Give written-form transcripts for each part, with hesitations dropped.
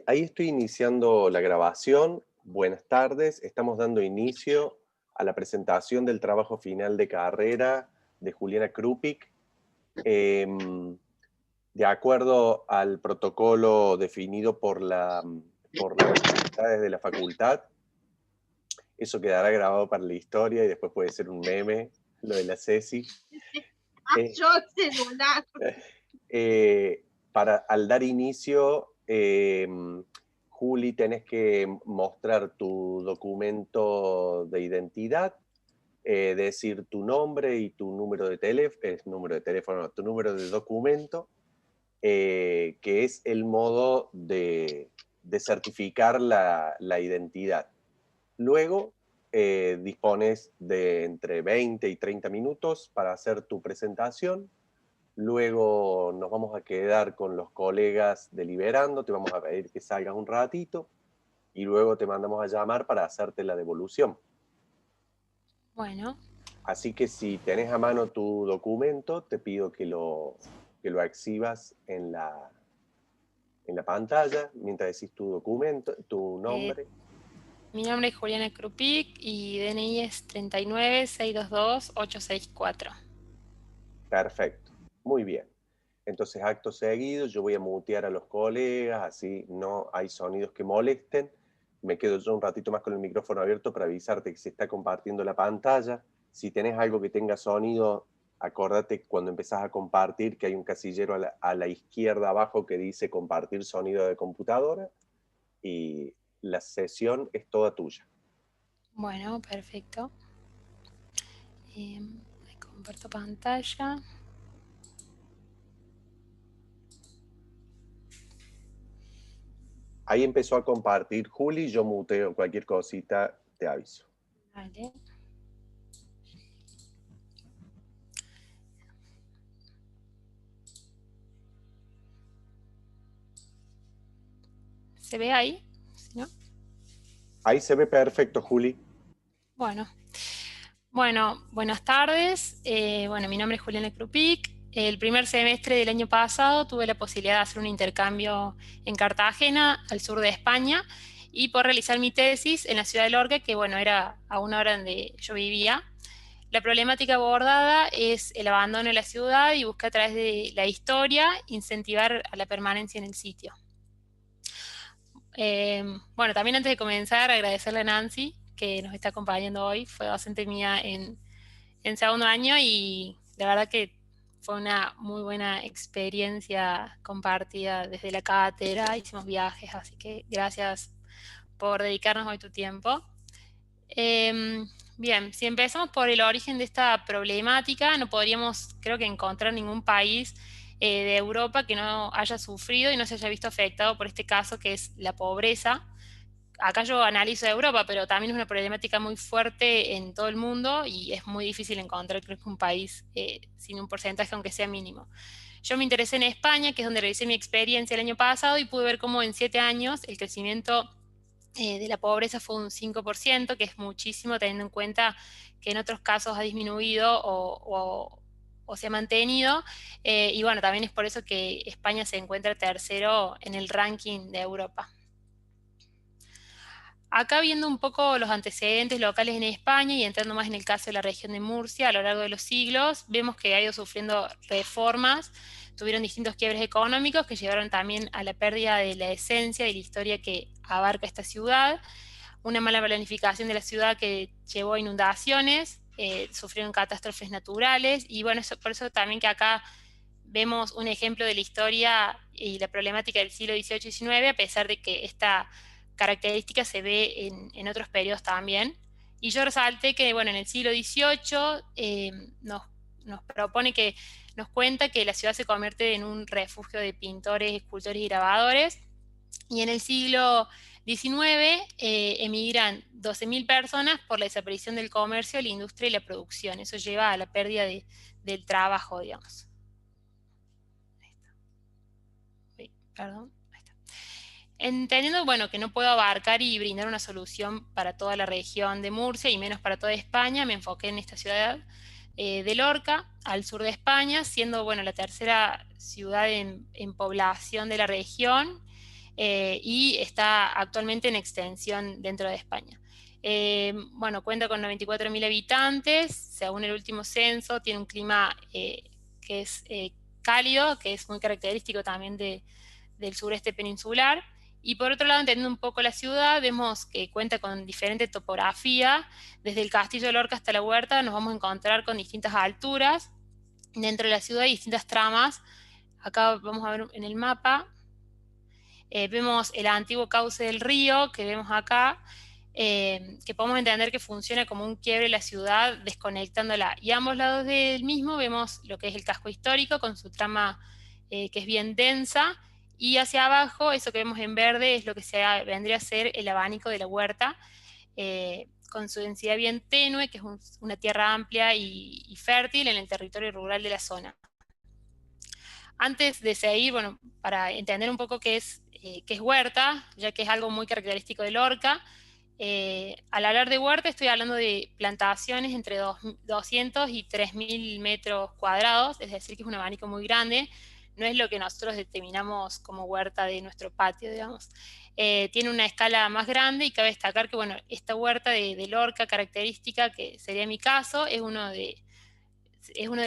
Ahí estoy iniciando la grabación. Buenas tardes. Estamos dando inicio a la presentación del trabajo final de carrera de Juliana Krupik. Em, de acuerdo al protocolo definido por las autoridades de la facultad, eso quedará grabado para la historia y después puede ser un meme, lo de la Ceci. Eh, Yo celular. al dar inicio, Juli, tenés que mostrar tu documento de identidad, decir tu nombre y tu número de teléfono, no, tu número de documento, que es el modo de certificar la identidad. Luego, dispones de entre 20 y 30 minutos para hacer tu presentación. Luego nos vamos a quedar con los colegas deliberando, te vamos a pedir que salgas un ratito y luego te mandamos a llamar para hacerte la devolución. Bueno, Así que si tenés a mano tu documento, te pido que lo exhibas en la pantalla mientras decís tu documento, tu eh, nombre. mi nombre es Juliana Krupik y DNI es 39-622-864. Perfecto, muy bien. Entonces, acto seguido, yo voy a mutear a los colegas, así no hay sonidos que molesten. Me quedo yo un ratito más con el micrófono abierto para avisarte que se está compartiendo la pantalla. Si tenés algo que tenga sonido, acordate cuando empezás a compartir que hay un casillero a la izquierda abajo que dice compartir sonido de computadora y la sesión es toda tuya. Bueno, perfecto. Comparto pantalla. Ahí empezó a compartir Juli, yo muteo cualquier cosita, te aviso. Vale. ¿Se ve ahí? ¿Sí, no? Ahí se ve perfecto, Juli. Bueno. Bueno, buenas tardes. Bueno, mi nombre es Juliana Krupik. El primer semestre del año pasado tuve la posibilidad de hacer un intercambio en Cartagena, al sur de España, y por realizar mi tesis en la ciudad de Lorca, que bueno, era a una hora donde yo vivía. La problemática abordada es el abandono de la ciudad y buscar a través de la historia incentivar a la permanencia en el sitio. Bueno, también antes de comenzar, agradecerle a Nancy, que nos está acompañando hoy. Fue docente mía en segundo año y la verdad que fue una muy buena experiencia compartida desde la cátedra, hicimos viajes, así que gracias por dedicarnos hoy tu tiempo. Bien, si empezamos por el origen de esta problemática, no podríamos, creo que, encontrar ningún país de Europa que no haya sufrido y no se haya visto afectado por este caso que es la pobreza. Acá yo analizo Europa, pero también es una problemática muy fuerte en todo el mundo y es muy difícil encontrar, creo que un país sin un porcentaje, aunque sea mínimo. Yo me interesé en España, que es donde realicé mi experiencia el año pasado, y pude ver cómo en 7 años el crecimiento de la pobreza fue un 5%, que es muchísimo teniendo en cuenta que en otros casos ha disminuido o se ha mantenido. Y bueno, también es por eso que España se encuentra tercero en el ranking de Europa. Acá viendo un poco los antecedentes locales en España y entrando más en el caso de la región de Murcia a lo largo de los siglos, vemos que ha ido sufriendo reformas, tuvieron distintos quiebres económicos que llevaron también a la pérdida de la esencia de la historia que abarca esta ciudad, una mala planificación de la ciudad que llevó a inundaciones, sufrieron catástrofes naturales y bueno, por eso también que acá vemos un ejemplo de la historia y la problemática del siglo XVIII y XIX, a pesar de que esta característica se ve en otros periodos también. Y yo resalté que, bueno, en el siglo XVIII nos propone que nos cuenta que la ciudad se convierte en un refugio de pintores, escultores y grabadores. Y en el siglo XIX emigran 12.000 personas por la desaparición del comercio, la industria y la producción. Eso lleva a la pérdida del trabajo, digamos. Perdón. Entendiendo, bueno, que no puedo abarcar y brindar una solución para toda la región de Murcia y menos para toda España, me enfoqué en esta ciudad de Lorca, al sur de España, siendo, bueno, la tercera ciudad en población de la región. y está actualmente en extensión dentro de España. Bueno, cuenta con 94.000 habitantes, según el último censo, tiene un clima que es cálido, que es muy característico también del sureste peninsular. Y por otro lado, entendiendo un poco la ciudad, vemos que cuenta con diferente topografía. Desde el Castillo de Lorca hasta la Huerta nos vamos a encontrar con distintas alturas. Dentro de la ciudad hay distintas tramas. Acá vamos a ver en el mapa. Vemos el antiguo cauce del río que vemos acá, que podemos entender que funciona como un quiebre de la ciudad desconectándola. Y a ambos lados del mismo vemos lo que es el casco histórico con su trama que es bien densa, y hacia abajo eso que vemos en verde es lo que vendría a ser el abanico de la huerta, con su densidad bien tenue, que es una tierra amplia y fértil en el territorio rural de la zona. Antes de seguir, bueno, para entender un poco qué es huerta, ya que es algo muy característico de Lorca, al hablar de huerta estoy hablando de plantaciones entre 200 y 3.000 metros cuadrados, es decir, que es un abanico muy grande, no es lo que nosotros determinamos como huerta de nuestro patio, digamos. Tiene una escala más grande y cabe destacar que, bueno, esta huerta de Lorca característica, que sería mi caso, es uno de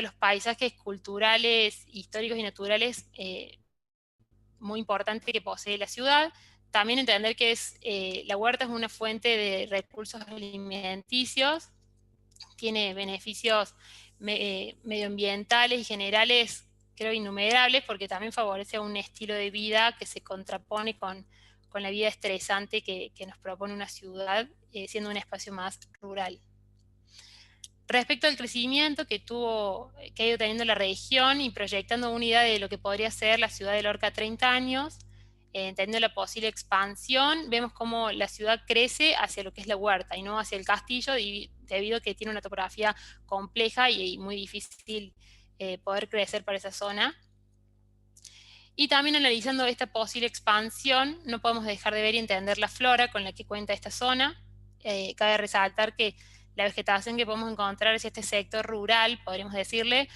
los paisajes culturales, históricos y naturales muy importantes que posee la ciudad. También entender que la huerta es una fuente de recursos alimenticios, tiene beneficios medioambientales y generales, creo, innumerables, porque también favorece un estilo de vida que se contrapone con la vida estresante que nos propone una ciudad, siendo un espacio más rural. Respecto al crecimiento que ha ido teniendo la región y proyectando una idea de lo que podría ser la ciudad de Lorca a 30 años, entendiendo la posible expansión, vemos cómo la ciudad crece hacia lo que es la huerta y no hacia el castillo, debido a que tiene una topografía compleja y muy difícil poder crecer para esa zona. Y también analizando esta posible expansión, no podemos dejar de ver y entender la flora con la que cuenta esta zona. Cabe resaltar que la vegetación que podemos encontrar es este sector rural, podríamos decirle.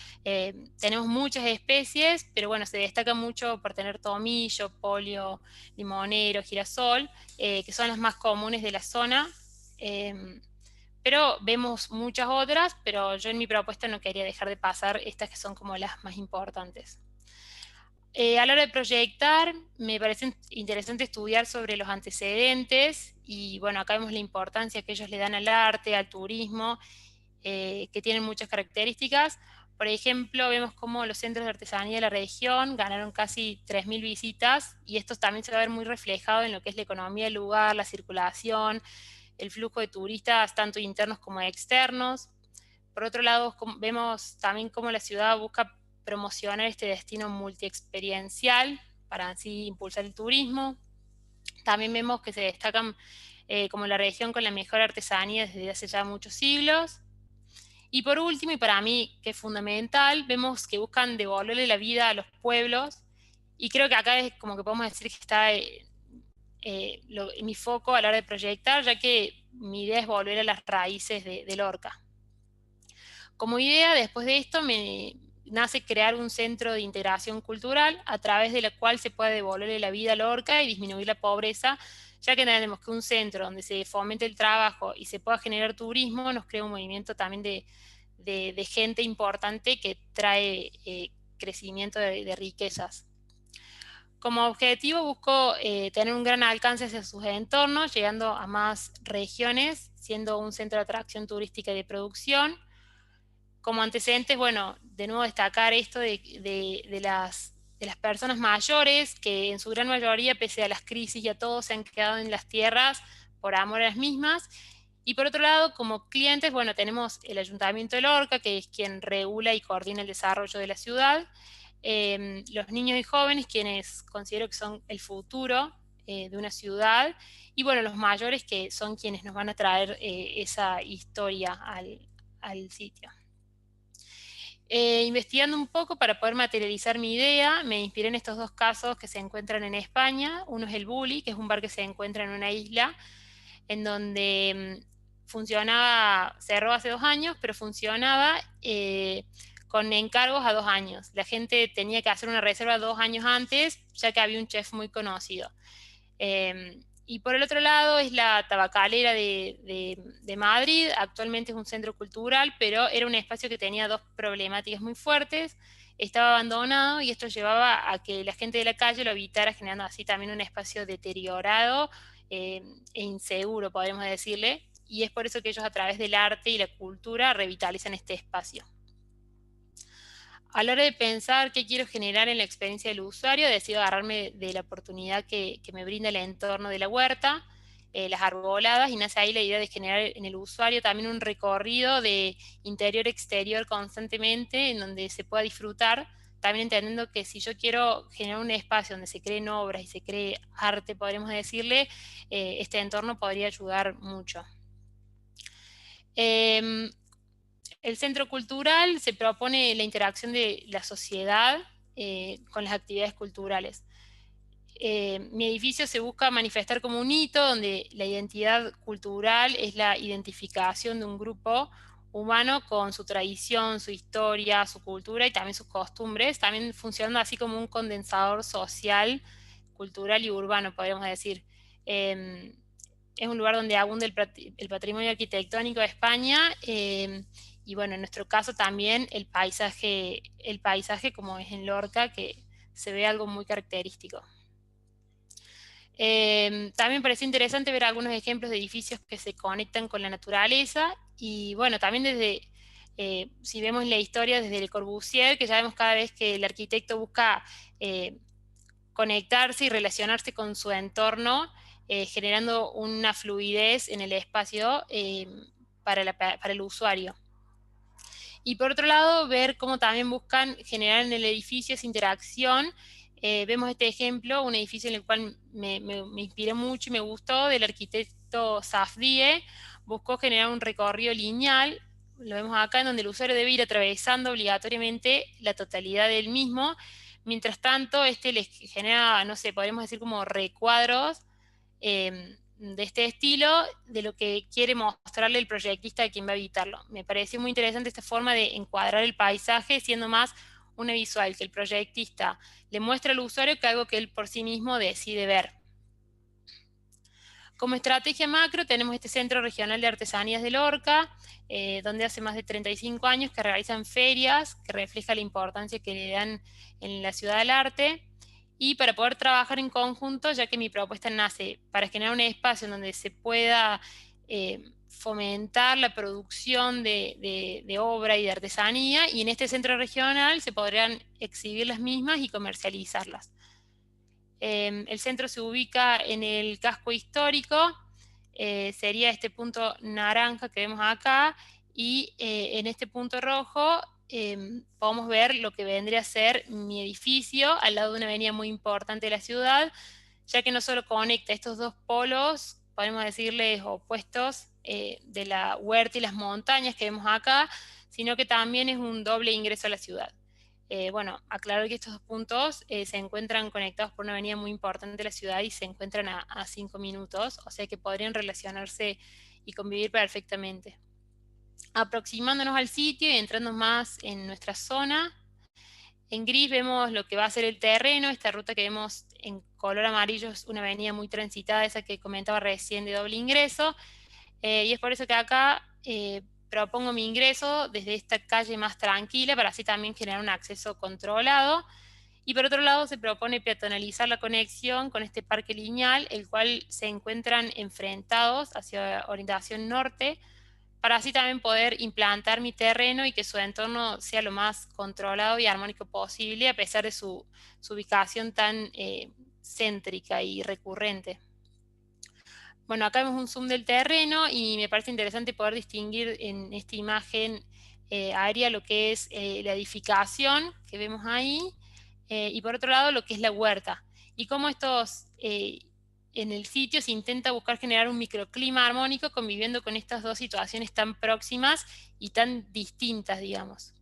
Tenemos muchas especies, pero bueno, se destaca mucho por tener tomillo, polio, limonero, girasol, que son las más comunes de la zona. Pero vemos muchas otras, pero yo en mi propuesta no quería dejar de pasar estas que son como las más importantes. A la hora de proyectar, me parece interesante estudiar sobre los antecedentes y bueno, acá vemos la importancia que ellos le dan al arte, al turismo, que tienen muchas características. Por ejemplo, vemos cómo los centros de artesanía de la región ganaron casi 3.000 visitas y esto también se va a ver muy reflejado en lo que es la economía del lugar, la circulación, el flujo de turistas, tanto internos como externos. Por otro lado, vemos también cómo la ciudad busca promocionar este destino multiexperiencial para así impulsar el turismo. También vemos que se destacan como la región con la mejor artesanía desde hace ya muchos siglos. Y por último, y para mí que es fundamental, vemos que buscan devolverle la vida a los pueblos, y creo que acá es como que podemos decir que está mi foco a la hora de proyectar, ya que mi idea es volver a las raíces de Lorca. Como idea, después de esto, me nace crear un centro de integración cultural a través de la cual se puede devolverle la vida a Lorca y disminuir la pobreza, ya que entendemos que un centro donde se fomente el trabajo y se pueda generar turismo nos crea un movimiento también de gente importante que trae crecimiento de riquezas. Como objetivo busco tener un gran alcance hacia sus entornos, llegando a más regiones, siendo un centro de atracción turística y de producción. Como antecedentes, bueno, de nuevo destacar esto de las personas mayores, que en su gran mayoría, pese a las crisis y a todo, se han quedado en las tierras por amor a las mismas. Y por otro lado, como clientes, bueno, tenemos el Ayuntamiento de Lorca, que es quien regula y coordina el desarrollo de la ciudad, los niños y jóvenes, quienes considero que son el futuro de una ciudad, y bueno, los mayores, que son quienes nos van a traer esa historia al sitio. Investigando un poco para poder materializar mi idea, me inspiré en estos dos casos que se encuentran en España. Uno es el Bulli, que es un bar que se encuentra en una isla, en donde funcionaba, cerró hace 2 años, pero funcionaba con encargos a 2 años. La gente tenía que hacer una reserva 2 años antes, ya que había un chef muy conocido. Y por el otro lado es la Tabacalera de Madrid. Actualmente es un centro cultural, pero era un espacio que tenía dos problemáticas muy fuertes. Estaba abandonado y esto llevaba a que la gente de la calle lo habitara, generando así también un espacio deteriorado e inseguro, podemos decirle. Y es por eso que ellos, a través del arte y la cultura, revitalizan este espacio. A la hora de pensar qué quiero generar en la experiencia del usuario, decido agarrarme de la oportunidad que me brinda el entorno de la huerta, las arboladas, y nace ahí la idea de generar en el usuario también un recorrido de interior-exterior constantemente, en donde se pueda disfrutar, también entendiendo que si yo quiero generar un espacio donde se creen obras y se cree arte, podríamos decirle, este entorno podría ayudar mucho. El centro cultural se propone la interacción de la sociedad con las actividades culturales. Mi edificio se busca manifestar como un hito donde la identidad cultural es la identificación de un grupo humano con su tradición, su historia, su cultura y también sus costumbres, también funcionando así como un condensador social, cultural y urbano, podríamos decir. Es un lugar donde abunda el patrimonio arquitectónico de España, y bueno, en nuestro caso también el paisaje como es en Lorca, que se ve algo muy característico. También pareció interesante ver algunos ejemplos de edificios que se conectan con la naturaleza y bueno, también desde, si vemos la historia desde Le Corbusier, que ya vemos cada vez que el arquitecto busca conectarse y relacionarse con su entorno, generando una fluidez en el espacio para el usuario. Y por otro lado, ver cómo también buscan generar en el edificio esa interacción. Vemos este ejemplo, un edificio en el cual me inspiré mucho y me gustó, del arquitecto Safdie. Buscó generar un recorrido lineal, lo vemos acá, en donde el usuario debe ir atravesando obligatoriamente la totalidad del mismo. Mientras tanto, este les genera, no sé, podríamos decir como recuadros de este estilo, de lo que quiere mostrarle el proyectista a quien va a habitarlo. Me pareció muy interesante esta forma de encuadrar el paisaje, siendo más una visual que el proyectista le muestra al usuario que algo que él por sí mismo decide ver. Como estrategia macro tenemos este Centro Regional de Artesanías de Lorca, donde hace más de 35 años que realizan ferias, que refleja la importancia que le dan en la ciudad al arte, y para poder trabajar en conjunto, ya que mi propuesta nace para generar un espacio en donde se pueda fomentar la producción de obra y de artesanía, y en este centro regional se podrían exhibir las mismas y comercializarlas. El centro se ubica en el casco histórico, sería este punto naranja que vemos acá, y en este punto rojo podemos ver lo que vendría a ser mi edificio, al lado de una avenida muy importante de la ciudad, ya que no solo conecta estos dos polos, podemos decirles opuestos, de la huerta y las montañas que vemos acá, sino que también es un doble ingreso a la ciudad. Bueno, aclarar que estos dos puntos se encuentran conectados por una avenida muy importante de la ciudad y se encuentran a 5 minutos, o sea que podrían relacionarse y convivir perfectamente. Aproximándonos al sitio y entrando más en nuestra zona, en gris vemos lo que va a ser el terreno. Esta ruta que vemos en color amarillo es una avenida muy transitada, esa que comentaba recién, de doble ingreso, y es por eso que acá propongo mi ingreso desde esta calle más tranquila, para así también generar un acceso controlado. Y por otro lado se propone peatonalizar la conexión con este parque lineal, el cual se encuentran enfrentados hacia orientación norte, para así también poder implantar mi terreno y que su entorno sea lo más controlado y armónico posible, a pesar de su ubicación tan céntrica y recurrente. Bueno, acá vemos un zoom del terreno y me parece interesante poder distinguir en esta imagen aérea lo que es la edificación que vemos ahí, y por otro lado lo que es la huerta. Y cómo en el sitio se intenta buscar generar un microclima armónico conviviendo con estas dos situaciones tan próximas y tan distintas, digamos.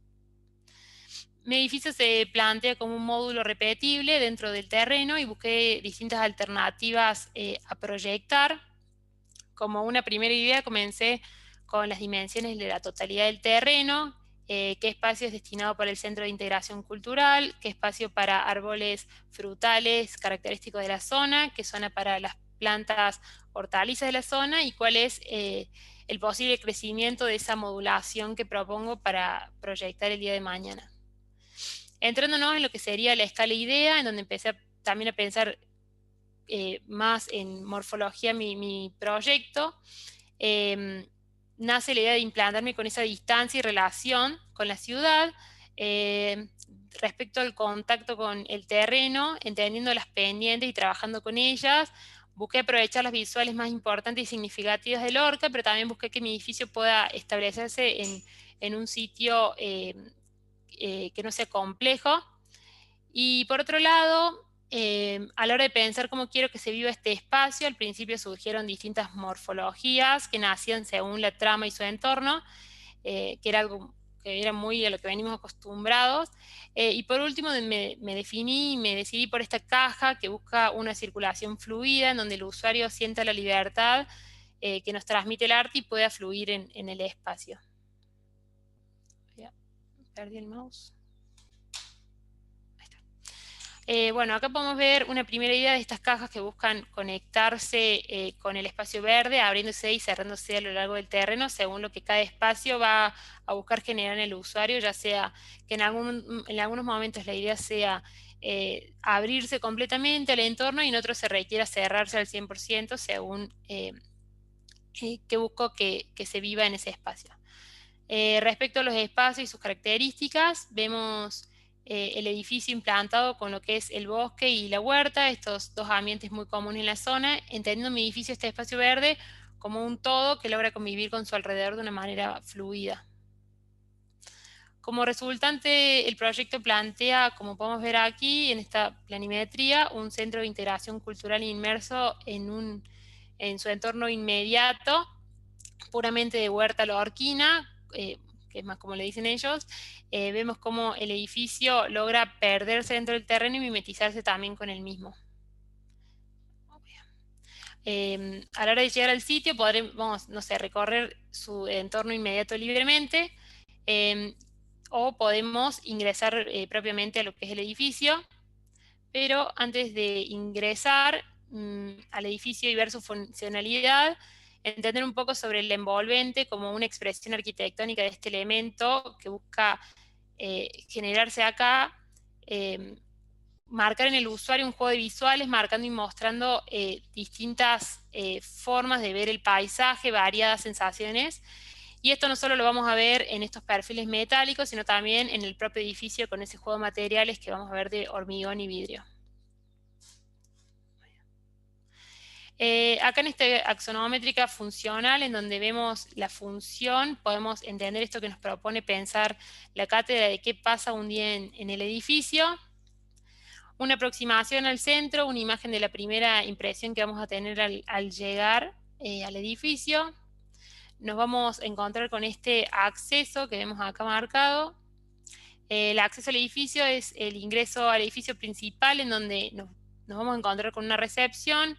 Mi edificio se plantea como un módulo repetible dentro del terreno y busqué distintas alternativas a proyectar. Como una primera idea comencé con las dimensiones de la totalidad del terreno, qué espacio es destinado para el Centro de Integración Cultural, qué espacio para árboles frutales característicos de la zona, qué zona para las plantas hortalizas de la zona y cuál es el posible crecimiento de esa modulación que propongo para proyectar el día de mañana. Entrándonos en lo que sería la escala idea, en donde empecé también a pensar más en morfología mi proyecto, nace la idea de implantarme con esa distancia y relación con la ciudad, respecto al contacto con el terreno, entendiendo las pendientes y trabajando con ellas. Busqué aprovechar las visuales más importantes y significativas de Lorca, pero también busqué que mi edificio pueda establecerse en un sitio que no sea complejo. Y por otro lado, a la hora de pensar cómo quiero que se viva este espacio, al principio surgieron distintas morfologías que nacían según la trama y su entorno, que era algo que era muy a lo que venimos acostumbrados. Y por último me definí y me decidí por esta caja que busca una circulación fluida, en donde el usuario sienta la libertad que nos transmite el arte y pueda fluir en el espacio. Ya, perdí el mouse. Bueno, acá podemos ver una primera idea de estas cajas que buscan conectarse con el espacio verde, abriéndose y cerrándose a lo largo del terreno, según lo que cada espacio va a buscar generar en el usuario, ya sea que en algunos momentos la idea sea abrirse completamente al entorno y en otros se requiera cerrarse al 100% según qué busco que se viva en ese espacio. Respecto a los espacios y sus características, vemos el edificio implantado con lo que es el bosque y la huerta, estos dos ambientes muy comunes en la zona, entendiendo mi edificio, este espacio verde, como un todo que logra convivir con su alrededor de una manera fluida. Como resultante, el proyecto plantea, como podemos ver aquí en esta planimetría, un centro de integración cultural inmerso en su entorno inmediato, puramente de huerta lorquina, que es más como le dicen ellos. Vemos cómo el edificio logra perderse dentro del terreno y mimetizarse también con el mismo. A la hora de llegar al sitio podremos, no sé, recorrer su entorno inmediato libremente, o podemos ingresar propiamente a lo que es el edificio, pero antes de ingresar al edificio y ver su funcionalidad, entender un poco sobre el envolvente como una expresión arquitectónica de este elemento que busca generarse acá, marcar en el usuario un juego de visuales, marcando y mostrando distintas formas de ver el paisaje, variadas sensaciones. Y esto no solo lo vamos a ver en estos perfiles metálicos, sino también en el propio edificio con ese juego de materiales que vamos a ver de hormigón y vidrio. Acá en esta axonométrica funcional, en donde vemos la función, podemos entender esto que nos propone pensar la cátedra de qué pasa un día en el edificio. Una aproximación al centro, una imagen de la primera impresión que vamos a tener al llegar al edificio. Nos vamos a encontrar con este acceso que vemos acá marcado. El acceso al edificio es el ingreso al edificio principal, en donde nos vamos a encontrar con una recepción,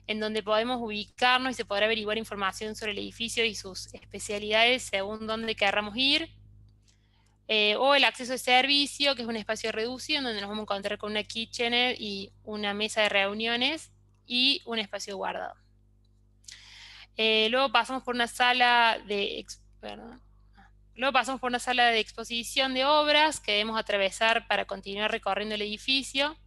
en donde podemos ubicarnos y se podrá averiguar información sobre el edificio y sus especialidades según dónde querramos ir. O el acceso de servicio, que es un espacio reducido, en donde nos vamos a encontrar con una kitchenette y una mesa de reuniones y un espacio guardado. Luego pasamos por una sala de exposición de obras que debemos atravesar para continuar recorriendo el edificio.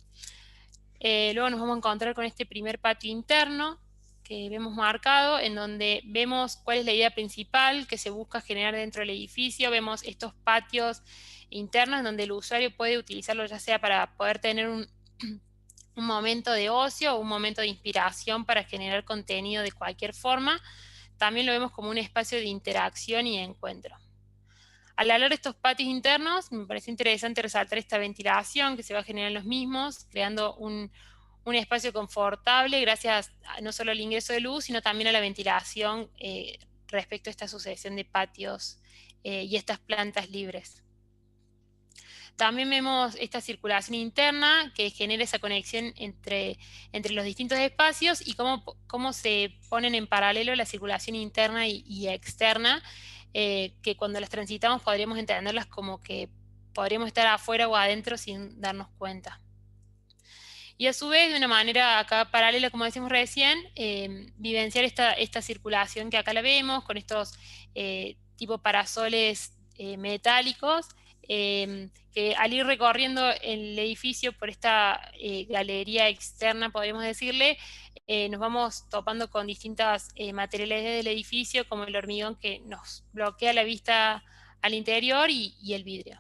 Luego nos vamos a encontrar con este primer patio interno que vemos marcado, en donde vemos cuál es la idea principal que se busca generar dentro del edificio. Vemos estos patios internos en donde el usuario puede utilizarlo ya sea para poder tener un momento de ocio o un momento de inspiración para generar contenido de cualquier forma. También lo vemos como un espacio de interacción y encuentro. Al hablar de estos patios internos, me parece interesante resaltar esta ventilación que se va a generar en los mismos, creando un espacio confortable gracias no solo al ingreso de luz, sino también a la ventilación respecto a esta sucesión de patios y estas plantas libres. También vemos esta circulación interna que genera esa conexión entre los distintos espacios y cómo se ponen en paralelo la circulación interna y externa, que cuando las transitamos podríamos entenderlas como que podríamos estar afuera o adentro sin darnos cuenta. Y a su vez, de una manera acá paralela, como decimos recién, vivenciar esta circulación que acá la vemos, con estos tipo parasoles metálicos, que al ir recorriendo el edificio por esta galería externa, podríamos decirle, nos vamos topando con distintas materialidades del edificio, como el hormigón que nos bloquea la vista al interior y el vidrio.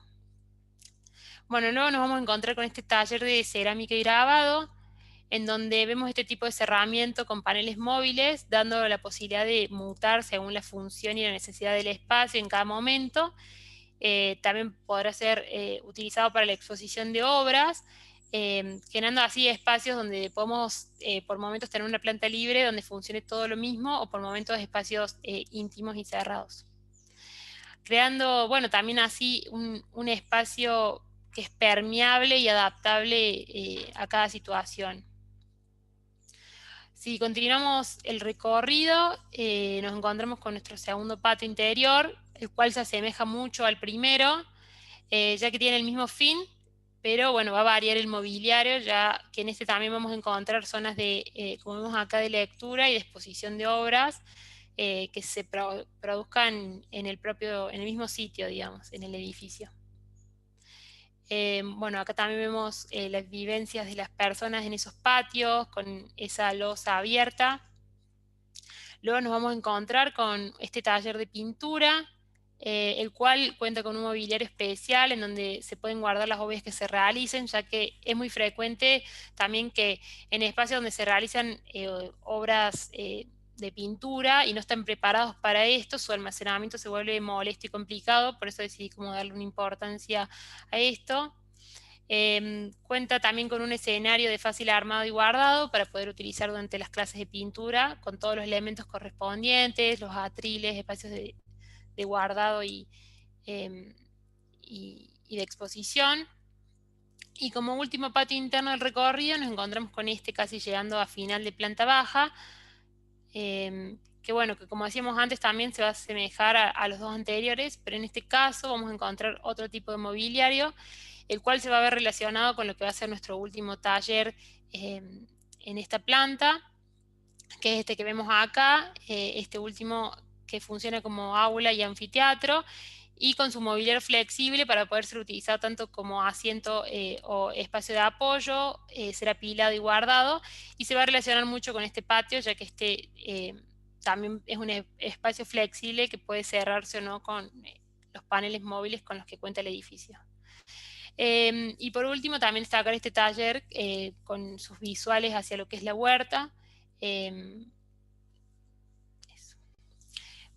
Bueno, luego nos vamos a encontrar con este taller de cerámica y grabado, en donde vemos este tipo de cerramiento con paneles móviles, dando la posibilidad de mutar según la función y la necesidad del espacio en cada momento. También podrá ser utilizado para la exposición de obras, generando así espacios donde podemos por momentos tener una planta libre donde funcione todo lo mismo, o por momentos espacios íntimos y cerrados. Creando, bueno, también así un espacio que es permeable y adaptable a cada situación. Si continuamos el recorrido, nos encontramos con nuestro segundo patio interior, el cual se asemeja mucho al primero, ya que tiene el mismo fin, pero bueno, va a variar el mobiliario, ya que en este también vamos a encontrar zonas de, como vemos acá, de lectura y de exposición de obras que se produzcan en el mismo sitio, digamos, en el edificio. Bueno, acá también vemos las vivencias de las personas en esos patios, con esa losa abierta. Luego nos vamos a encontrar con este taller de pintura, el cual cuenta con un mobiliario especial en donde se pueden guardar las obras que se realicen, ya que es muy frecuente también que en espacios donde se realizan obras de pintura y no están preparados para esto, su almacenamiento se vuelve molesto y complicado, por eso decidí como darle una importancia a esto. Cuenta también con un escenario de fácil armado y guardado para poder utilizar durante las clases de pintura, con todos los elementos correspondientes, los atriles, espacios de guardado em, y de exposición. Y como último patio interno del recorrido nos encontramos con este casi llegando a final de planta baja, que bueno, que como decíamos antes también se va a asemejar a los dos anteriores, pero en este caso vamos a encontrar otro tipo de mobiliario, el cual se va a ver relacionado con lo que va a ser nuestro último taller en esta planta, que es este que vemos acá, este último que funciona como aula y anfiteatro, y con su mobiliario flexible para poder ser utilizado tanto como asiento o espacio de apoyo, ser apilado y guardado, y se va a relacionar mucho con este patio, ya que este también es un espacio flexible que puede cerrarse o no con los paneles móviles con los que cuenta el edificio. Y por último también destacar este taller con sus visuales hacia lo que es la huerta.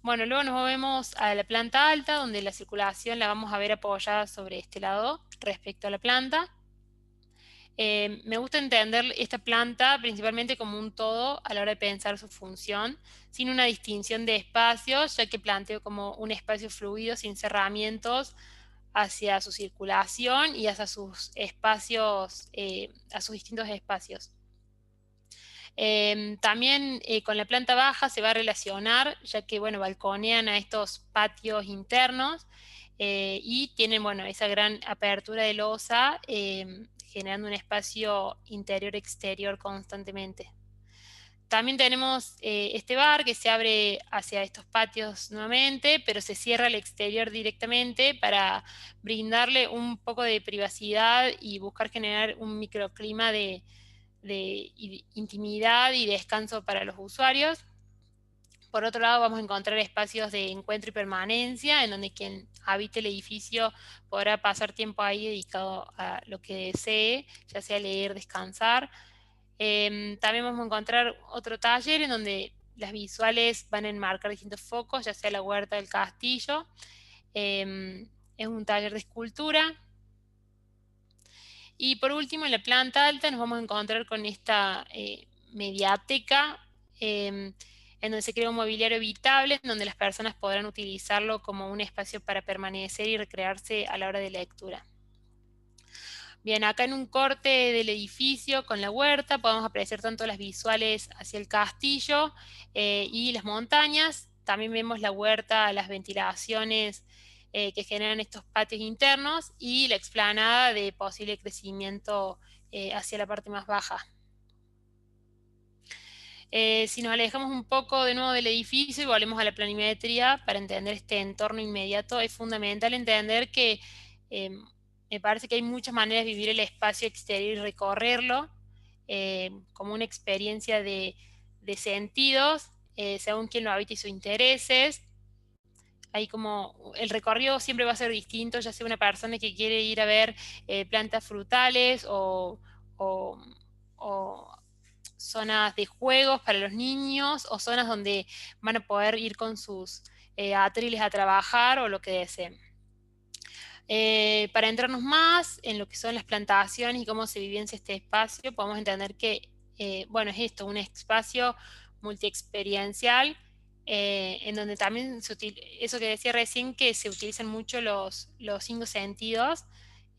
Bueno, luego nos movemos a la planta alta, donde la circulación la vamos a ver apoyada sobre este lado respecto a la planta. Me gusta entender esta planta principalmente como un todo a la hora de pensar su función, sin una distinción de espacios, ya que planteo como un espacio fluido sin cerramientos hacia su circulación y hacia sus espacios, a sus distintos espacios. También con la planta baja se va a relacionar, ya que bueno, balconean a estos patios internos y tienen bueno, esa gran apertura de losa, generando un espacio interior-exterior constantemente. También tenemos este bar que se abre hacia estos patios nuevamente, pero se cierra al exterior directamente para brindarle un poco de privacidad y buscar generar un microclima de intimidad y descanso para los usuarios. Por otro lado, vamos a encontrar espacios de encuentro y permanencia, en donde quien habite el edificio podrá pasar tiempo ahí dedicado a lo que desee, ya sea leer, descansar. También vamos a encontrar otro taller en donde las visuales van a enmarcar distintos focos, ya sea la huerta del castillo. Es un taller de escultura. Y por último, en la planta alta nos vamos a encontrar con esta mediateca, en donde se crea un mobiliario habitable, en donde las personas podrán utilizarlo como un espacio para permanecer y recrearse a la hora de la lectura. Bien, acá en un corte del edificio con la huerta podemos apreciar tanto las visuales hacia el castillo y las montañas, también vemos la huerta, las ventilaciones que generan estos patios internos y la explanada de posible crecimiento hacia la parte más baja. Si nos alejamos un poco de nuevo del edificio y volvemos a la planimetría para entender este entorno inmediato, es fundamental entender que me parece que hay muchas maneras de vivir el espacio exterior y recorrerlo como una experiencia de sentidos, según quien lo habite y sus intereses. Hay como, el recorrido siempre va a ser distinto, ya sea una persona que quiere ir a ver plantas frutales o, o zonas de juegos para los niños o zonas donde van a poder ir con sus atriles a trabajar o lo que deseen. Para entrarnos más en lo que son las plantaciones y cómo se vivencia este espacio, podemos entender que, bueno, es esto, un espacio multiexperiencial en donde también eso que decía recién, que se utilizan mucho los 5 sentidos.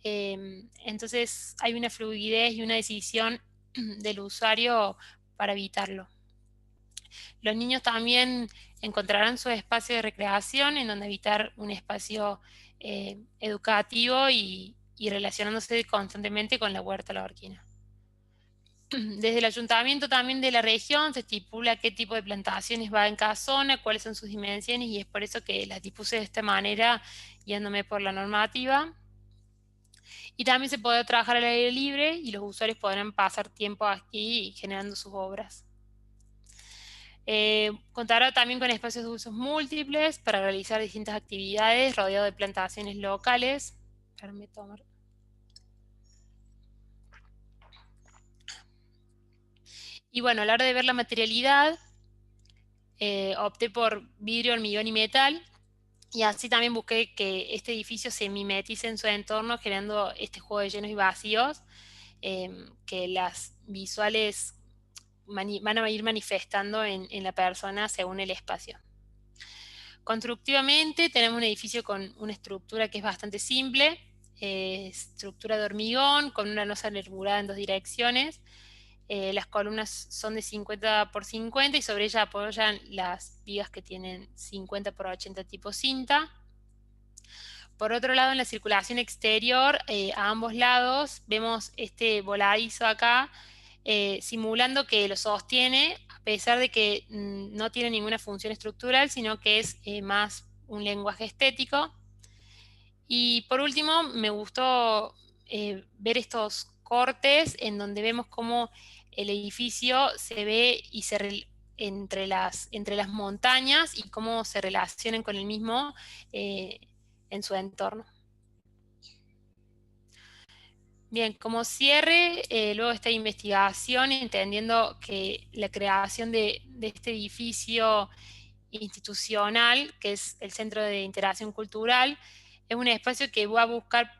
Entonces hay una fluidez y una decisión del usuario para evitarlo. Los niños también encontrarán su espacio de recreación en donde habitar un espacio educativo y relacionándose constantemente con la huerta lorquina. Desde el ayuntamiento también de la región se estipula qué tipo de plantaciones va en cada zona, cuáles son sus dimensiones, y es por eso que las dispuse de esta manera, guiándome por la normativa. Y también se puede trabajar al aire libre y los usuarios podrán pasar tiempo aquí generando sus obras. Contará también con espacios de usos múltiples para realizar distintas actividades rodeado de plantaciones locales. Y bueno, a la hora de ver la materialidad, opté por vidrio, hormigón y metal. Y así también busqué que este edificio se mimetice en su entorno, generando este juego de llenos y vacíos, que las visuales van a ir manifestando en la persona según el espacio. Constructivamente tenemos un edificio con una estructura que es bastante simple, estructura de hormigón con una losa nervurada en 2 direcciones. Las columnas son de 50 por 50 y sobre ella apoyan las vigas que tienen 50 por 80 tipo cinta. Por otro lado, en la circulación exterior, a ambos lados, vemos este voladizo acá, simulando que lo sostiene, a pesar de que no tiene ninguna función estructural, sino que es más un lenguaje estético. Y por último, me gustó ver estos cortes en donde vemos cómo el edificio se ve y entre las montañas y cómo se relacionan con el mismo en su entorno. Bien, como cierre, luego de esta investigación, entendiendo que la creación de este edificio institucional, que es el Centro de Interacción Cultural, es un espacio que va a buscar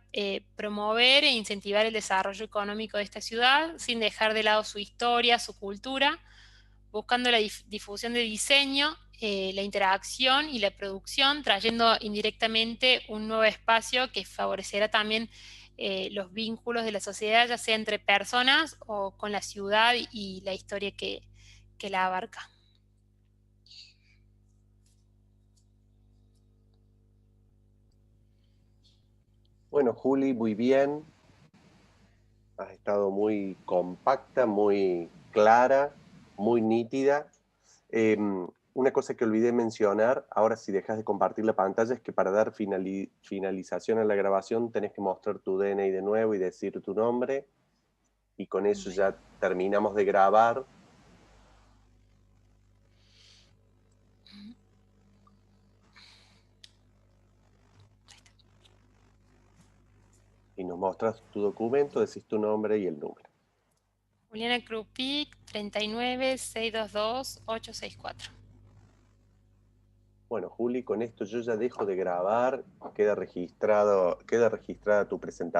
promover e incentivar el desarrollo económico de esta ciudad, sin dejar de lado su historia, su cultura, buscando la difusión de diseño, la interacción y la producción, trayendo indirectamente un nuevo espacio que favorecerá también los vínculos de la sociedad, ya sea entre personas o con la ciudad y la historia que la abarca. Bueno, Juli, muy bien. Has estado muy compacta, muy clara, muy nítida. Una cosa que olvidé mencionar, ahora si dejas de compartir la pantalla, es que para dar finalización a la grabación tenés que mostrar tu DNI de nuevo y decir tu nombre, y con eso ya terminamos de grabar. Y nos mostras tu documento, decís tu nombre y el número. Juliana Krupic, 39-622-864. Bueno, Juli, con esto yo ya dejo de grabar, queda registrada tu presentación.